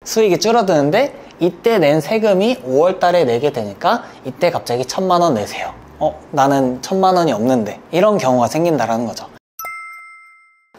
수익이 줄어드는데 이때 낸 세금이 5월 달에 내게 되니까 이때 갑자기 1,000만 원 내세요. 나는 1,000만 원이 없는데. 이런 경우가 생긴다라는 거죠.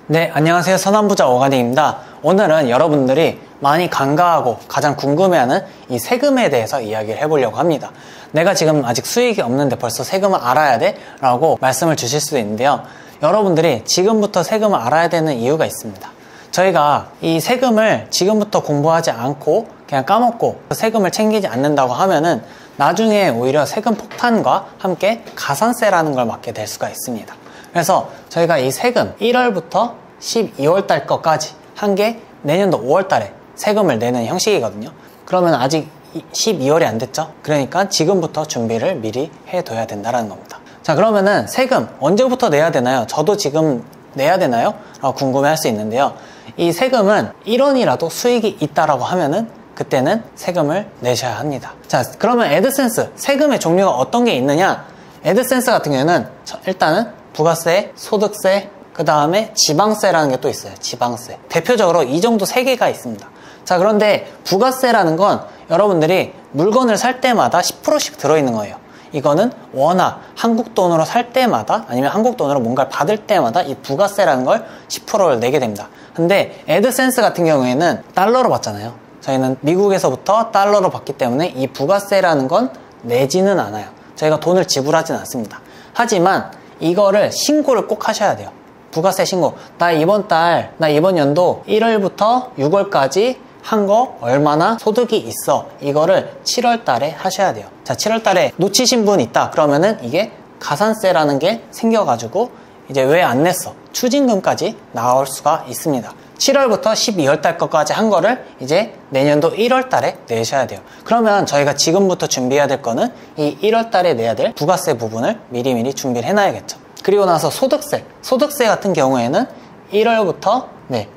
네, 안녕하세요. 선한부자 오가닉입니다. 오늘은 여러분들이 많이 간과하고 가장 궁금해하는 이 세금에 대해서 이야기를 해보려고 합니다. 내가 지금 아직 수익이 없는데 벌써 세금을 알아야 돼? 라고 말씀을 주실 수도 있는데요. 여러분들이 지금부터 세금을 알아야 되는 이유가 있습니다. 저희가 이 세금을 지금부터 공부하지 않고 그냥 까먹고 세금을 챙기지 않는다고 하면은 나중에 오히려 세금 폭탄과 함께 가산세라는 걸 맞게 될 수가 있습니다. 그래서 저희가 이 세금 1월부터 12월 달 것까지 한 게 내년도 5월 달에 세금을 내는 형식이거든요. 그러면 아직 12월이 안 됐죠? 그러니까 지금부터 준비를 미리 해둬야 된다는 겁니다. 자, 그러면은 세금 언제부터 내야 되나요? 저도 지금 내야 되나요? 라고 궁금해 할 수 있는데요. 이 세금은 1원이라도 수익이 있다라고 하면은 그때는 세금을 내셔야 합니다. 자, 그러면 애드센스 세금의 종류가 어떤 게 있느냐? 애드센스 같은 경우에는 일단은 부가세, 소득세, 그 다음에 지방세라는 게 또 있어요. 지방세. 대표적으로 이 정도 3개가 있습니다. 자, 그런데 부가세라는 건 여러분들이 물건을 살 때마다 10%씩 들어있는 거예요. 이거는 워낙 한국 돈으로 살 때마다 아니면 한국 돈으로 뭔가를 받을 때마다 이 부가세라는 걸 10%를 내게 됩니다. 근데 애드센스 같은 경우에는 달러로 받잖아요. 저희는 미국에서부터 달러로 받기 때문에 이 부가세라는 건 내지는 않아요. 저희가 돈을 지불하진 않습니다. 하지만 이거를 신고를 꼭 하셔야 돼요. 부가세 신고. 나 이번 연도 1월부터 6월까지 한 거 얼마나 소득이 있어. 이거를 7월 달에 하셔야 돼요. 자, 7월 달에 놓치신 분 있다. 그러면은 이게 가산세라는 게 생겨가지고 이제 왜 안 냈어? 추징금까지 나올 수가 있습니다. 7월부터 12월 달 것까지 한 거를 이제 내년도 1월 달에 내셔야 돼요. 그러면 저희가 지금부터 준비해야 될 거는 이 1월 달에 내야 될 부가세 부분을 미리미리 준비를 해놔야겠죠. 그리고 나서 소득세. 소득세 같은 경우에는 1월부터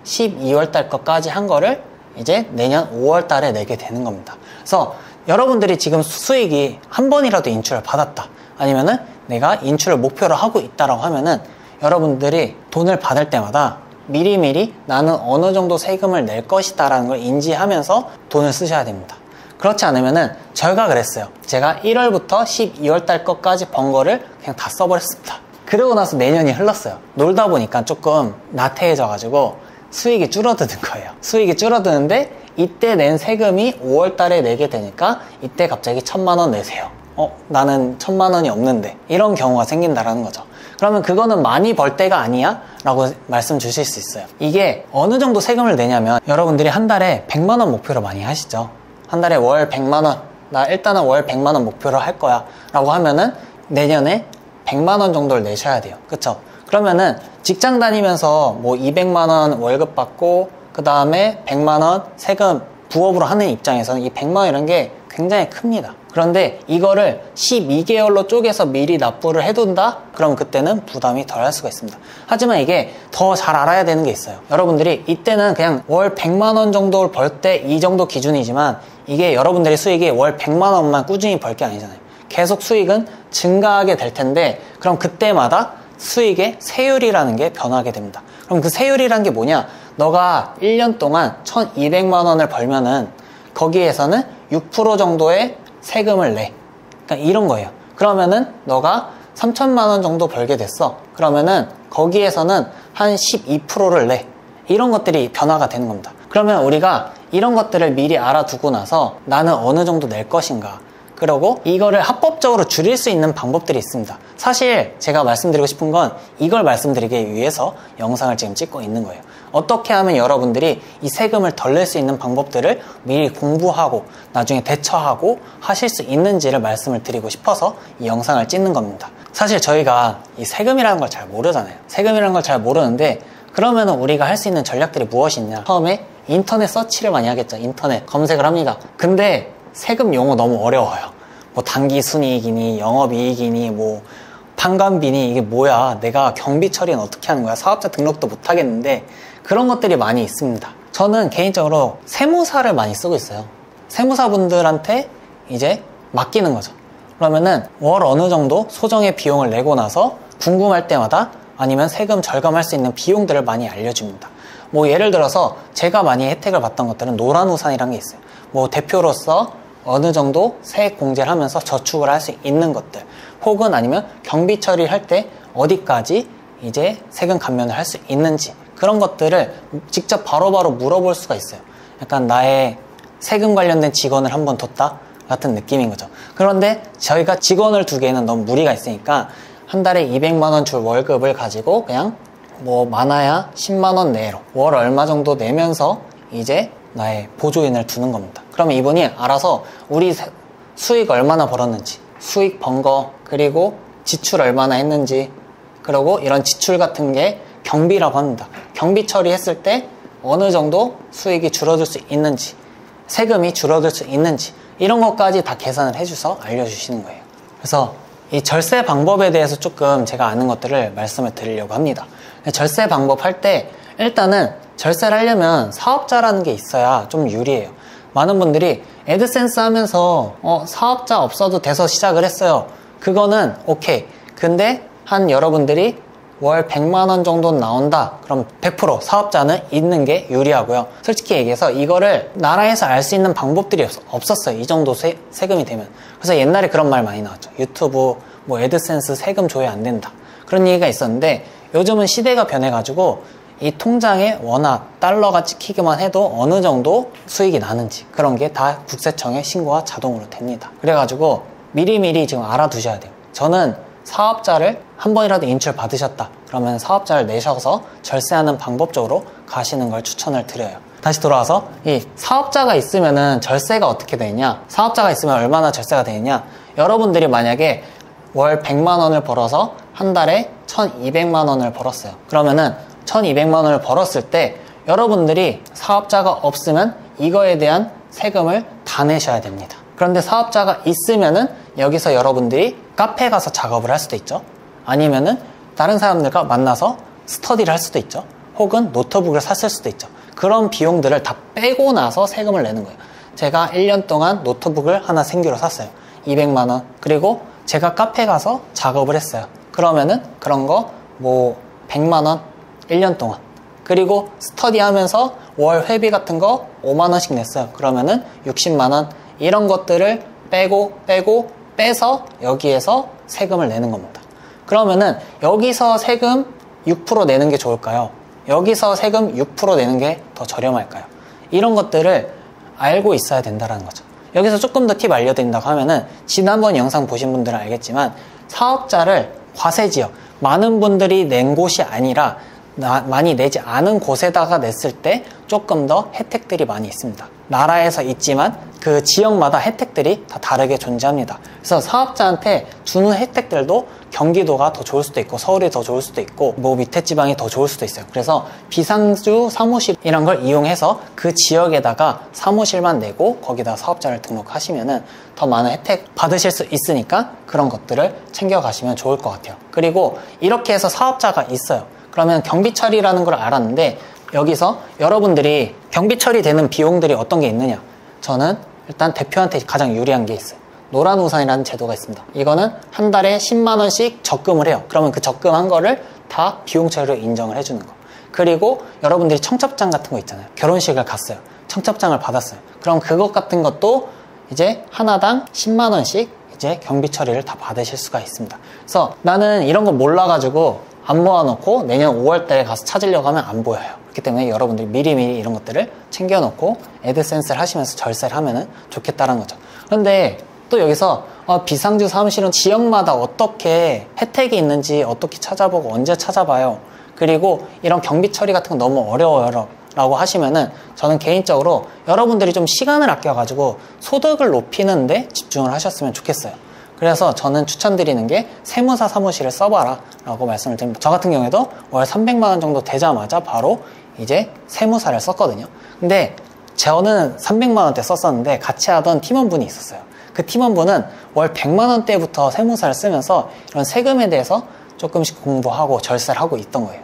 12월 달 것까지 한 거를 이제 내년 5월 달에 내게 되는 겁니다. 그래서 여러분들이 지금 수익이 한 번이라도 인출을 받았다. 아니면은 내가 인출을 목표로 하고 있다라고 하면은 여러분들이 돈을 받을 때마다 미리미리 나는 어느 정도 세금을 낼 것이다 라는 걸 인지하면서 돈을 쓰셔야 됩니다. 그렇지 않으면은 저희가 그랬어요. 제가 1월부터 12월 달 것까지 번 거를 그냥 다 써버렸습니다. 그러고 나서 내년이 흘렀어요. 놀다 보니까 조금 나태해져 가지고 수익이 줄어드는 거예요. 수익이 줄어드는데 이때 낸 세금이 5월 달에 내게 되니까 이때 갑자기 1,000만 원 내세요. 나는 1,000만 원이 없는데. 이런 경우가 생긴다라는 거죠. 그러면 그거는 많이 벌 때가 아니야? 라고 말씀 주실 수 있어요. 이게 어느 정도 세금을 내냐면 여러분들이 한 달에 100만 원 목표로 많이 하시죠. 한 달에 월 100만 원. 나 일단은 월 100만 원 목표로 할 거야. 라고 하면은 내년에 100만 원 정도를 내셔야 돼요. 그쵸? 그러면은 직장 다니면서 뭐 200만 원 월급 받고 그 다음에 100만 원 세금 부업으로 하는 입장에서는 이 100만 원 이런 게 굉장히 큽니다. 그런데 이거를 12개월로 쪼개서 미리 납부를 해둔다? 그럼 그때는 부담이 덜 할 수가 있습니다. 하지만 이게 더 잘 알아야 되는 게 있어요. 여러분들이 이때는 그냥 월 100만 원 정도를 벌 때 이 정도 기준이지만 이게 여러분들의 수익이 월 100만 원만 꾸준히 벌 게 아니잖아요. 계속 수익은 증가하게 될 텐데 그럼 그때마다 수익의 세율이라는 게 변하게 됩니다. 그럼 그 세율이라는 게 뭐냐? 너가 1년 동안 1,200만 원을 벌면은 거기에서는 6% 정도의 세금을 내. 그러니까 이런 거예요. 그러면은 너가 3,000만 원 정도 벌게 됐어. 그러면은 거기에서는 한 12%를 내. 이런 것들이 변화가 되는 겁니다. 그러면 우리가 이런 것들을 미리 알아두고 나서 나는 어느 정도 낼 것인가. 그리고 이거를 합법적으로 줄일 수 있는 방법들이 있습니다. 사실 제가 말씀드리고 싶은 건 이걸 말씀드리기 위해서 영상을 지금 찍고 있는 거예요. 어떻게 하면 여러분들이 이 세금을 덜 낼 수 있는 방법들을 미리 공부하고 나중에 대처하고 하실 수 있는지를 말씀을 드리고 싶어서 이 영상을 찍는 겁니다. 사실 저희가 이 세금이라는 걸 잘 모르잖아요. 세금이라는 걸 잘 모르는데 그러면 우리가 할 수 있는 전략들이 무엇이 있냐? 처음에 인터넷 서치를 많이 하겠죠. 인터넷 검색을 합니다. 근데 세금 용어 너무 어려워요. 뭐 단기순이익이니 영업이익이니 뭐 판관비니 이게 뭐야, 내가 경비 처리는 어떻게 하는 거야, 사업자 등록도 못 하겠는데 그런 것들이 많이 있습니다. 저는 개인적으로 세무사를 많이 쓰고 있어요. 세무사분들한테 이제 맡기는 거죠. 그러면은 월 어느 정도 소정의 비용을 내고 나서 궁금할 때마다 아니면 세금 절감할 수 있는 비용들을 많이 알려줍니다. 뭐 예를 들어서 제가 많이 혜택을 받던 것들은 노란우산이라는 게 있어요. 뭐 대표로서 어느 정도 세액 공제를 하면서 저축을 할 수 있는 것들, 혹은 아니면 경비 처리할 때 어디까지 이제 세금 감면을 할 수 있는지, 그런 것들을 직접 바로바로 물어볼 수가 있어요. 약간 나의 세금 관련된 직원을 한번 뒀다 같은 느낌인 거죠. 그런데 저희가 직원을 두기에는 너무 무리가 있으니까 한 달에 200만 원 줄 월급을 가지고 그냥 뭐 많아야 10만 원 내로 월 얼마 정도 내면서 이제 나의 보조인을 두는 겁니다. 그러면 이분이 알아서 우리 수익 얼마나 벌었는지, 수익 번 거, 그리고 지출 얼마나 했는지, 그리고 이런 지출 같은 게 경비라고 합니다. 경비 처리했을 때 어느 정도 수익이 줄어들 수 있는지, 세금이 줄어들 수 있는지, 이런 것까지 다 계산을 해줘서 알려주시는 거예요. 그래서 이 절세 방법에 대해서 조금 제가 아는 것들을 말씀을 드리려고 합니다. 절세 방법 할 때 일단은 절세를 하려면 사업자라는 게 있어야 좀 유리해요. 많은 분들이 애드센스 하면서 사업자 없어도 돼서 시작을 했어요. 그거는 오케이. 근데 한 여러분들이 월 100만 원 정도 나온다. 그럼 100% 사업자는 있는 게 유리하고요. 솔직히 얘기해서 이거를 나라에서 알 수 있는 방법들이 없었어요. 이 정도 세금이 되면. 그래서 옛날에 그런 말 많이 나왔죠. 유튜브, 뭐 애드센스 세금 조회 안 된다. 그런 얘기가 있었는데 요즘은 시대가 변해가지고 이 통장에 워낙 달러가 찍히기만 해도 어느 정도 수익이 나는지 그런 게 다 국세청에 신고가 자동으로 됩니다. 그래가지고 미리미리 지금 알아두셔야 돼요. 저는 사업자를 한 번이라도 인출 받으셨다 그러면 사업자를 내셔서 절세하는 방법 쪽으로 가시는 걸 추천을 드려요. 다시 돌아와서 이 사업자가 있으면은 절세가 어떻게 되느냐, 사업자가 있으면 얼마나 절세가 되느냐, 여러분들이 만약에 월 100만 원을 벌어서 한 달에 1200만 원을 벌었어요. 그러면은 1200만 원을 벌었을 때 여러분들이 사업자가 없으면 이거에 대한 세금을 다 내셔야 됩니다. 그런데 사업자가 있으면은 여기서 여러분들이 카페 가서 작업을 할 수도 있죠. 아니면은 다른 사람들과 만나서 스터디를 할 수도 있죠. 혹은 노트북을 샀을 수도 있죠. 그런 비용들을 다 빼고 나서 세금을 내는 거예요. 제가 1년 동안 노트북을 하나 생규로 샀어요. 200만 원. 그리고 제가 카페 가서 작업을 했어요. 그러면은 그런 거 뭐 100만 원 1년 동안. 그리고 스터디 하면서 월 회비 같은 거 5만 원씩 냈어요. 그러면은 60만 원. 이런 것들을 빼서 여기에서 세금을 내는 겁니다. 그러면은 여기서 세금 6% 내는 게 좋을까요? 여기서 세금 6% 내는 게 더 저렴할까요? 이런 것들을 알고 있어야 된다는 거죠. 여기서 조금 더 팁 알려드린다고 하면은 지난번 영상 보신 분들은 알겠지만 사업자를 과세지역, 많은 분들이 낸 곳이 아니라 많이 내지 않은 곳에다가 냈을 때 조금 더 혜택들이 많이 있습니다. 나라에서 있지만 그 지역마다 혜택들이 다 다르게 존재합니다. 그래서 사업자한테 주는 혜택들도 경기도가 더 좋을 수도 있고 서울이 더 좋을 수도 있고 뭐 밑에 지방이 더 좋을 수도 있어요. 그래서 비상주 사무실이란 걸 이용해서 그 지역에다가 사무실만 내고 거기다 사업자를 등록하시면은 더 많은 혜택 받으실 수 있으니까 그런 것들을 챙겨가시면 좋을 것 같아요. 그리고 이렇게 해서 사업자가 있어요. 그러면 경비 처리라는 걸 알았는데 여기서 여러분들이 경비 처리되는 비용들이 어떤 게 있느냐, 저는 일단 대표한테 가장 유리한 게 있어요. 노란우산이라는 제도가 있습니다. 이거는 한 달에 10만 원씩 적금을 해요. 그러면 그 적금한 거를 다 비용 처리로 인정을 해주는 거. 그리고 여러분들이 청첩장 같은 거 있잖아요. 결혼식을 갔어요. 청첩장을 받았어요. 그럼 그것 같은 것도 이제 하나당 10만 원씩 이제 경비 처리를 다 받으실 수가 있습니다. 그래서 나는 이런 거 몰라가지고 안 모아놓고 내년 5월 달에 가서 찾으려고 하면 안 보여요. 그렇기 때문에 여러분들이 미리미리 이런 것들을 챙겨놓고 애드센스를 하시면서 절세를 하면 좋겠다는 거죠. 그런데 또 여기서 비상주 사무실은 지역마다 어떻게 혜택이 있는지 어떻게 찾아보고 언제 찾아봐요. 그리고 이런 경비 처리 같은 건 너무 어려워요 라고 하시면은 저는 개인적으로 여러분들이 좀 시간을 아껴가지고 소득을 높이는데 집중을 하셨으면 좋겠어요. 그래서 저는 추천드리는 게 세무사 사무실을 써봐라 라고 말씀을 드립니다. 저 같은 경우에도 월 300만 원 정도 되자마자 바로 이제 세무사를 썼거든요. 근데 저는 300만 원대 썼었는데 같이 하던 팀원분이 있었어요. 그 팀원분은 월 100만 원대부터 세무사를 쓰면서 이런 세금에 대해서 조금씩 공부하고 절세를 하고 있던 거예요.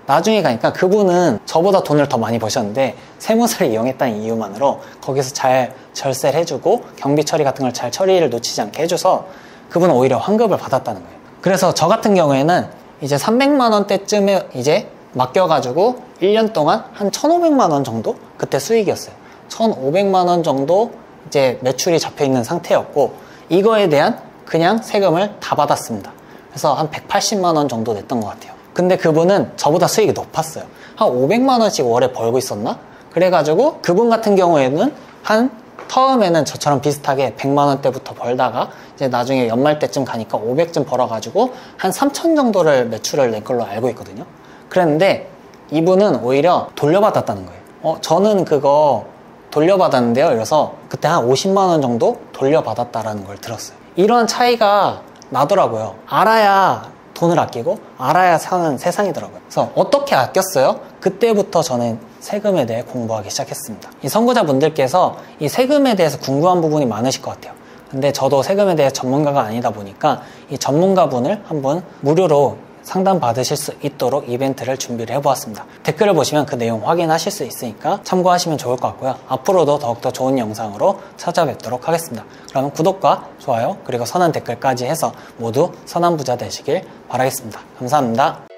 나중에 가니까 그분은 저보다 돈을 더 많이 버셨는데 세무사를 이용했다는 이유만으로 거기서 잘 절세를 해주고 경비 처리 같은 걸 잘 처리를 놓치지 않게 해줘서 그분은 오히려 환급을 받았다는 거예요. 그래서 저 같은 경우에는 이제 300만 원대쯤에 이제 맡겨가지고 1년 동안 한 1,500만 원 정도 그때 수익이었어요. 1,500만 원 정도 이제 매출이 잡혀 있는 상태였고, 이거에 대한 그냥 세금을 다 받았습니다. 그래서 한 180만 원 정도 냈던 것 같아요. 근데 그분은 저보다 수익이 높았어요. 한 500만 원씩 월에 벌고 있었나? 그래가지고 그분 같은 경우에는 한 처음에는 저처럼 비슷하게 100만 원대부터 벌다가 이제 나중에 연말 때쯤 가니까 500쯤 벌어가지고 한 3천 정도를 매출을 낸 걸로 알고 있거든요. 그랬는데 이분은 오히려 돌려받았다는 거예요. 저는 그거 돌려받았는데요. 그래서 그때 한 50만 원 정도 돌려받았다라는 걸 들었어요. 이런 차이가 나더라고요. 알아야 돈을 아끼고 알아야 사는 세상이더라고요. 그래서 어떻게 아꼈어요? 그때부터 저는 세금에 대해 공부하기 시작했습니다. 이 선구자분들께서 이 세금에 대해서 궁금한 부분이 많으실 것 같아요. 근데 저도 세금에 대해 전문가가 아니다 보니까 이 전문가분을 한번 무료로 상담 받으실 수 있도록 이벤트를 준비를 해보았습니다. 댓글을 보시면 그 내용 확인하실 수 있으니까 참고하시면 좋을 것 같고요. 앞으로도 더욱더 좋은 영상으로 찾아뵙도록 하겠습니다. 그러면 구독과 좋아요 그리고 선한 댓글까지 해서 모두 선한 부자 되시길 바라겠습니다. 감사합니다.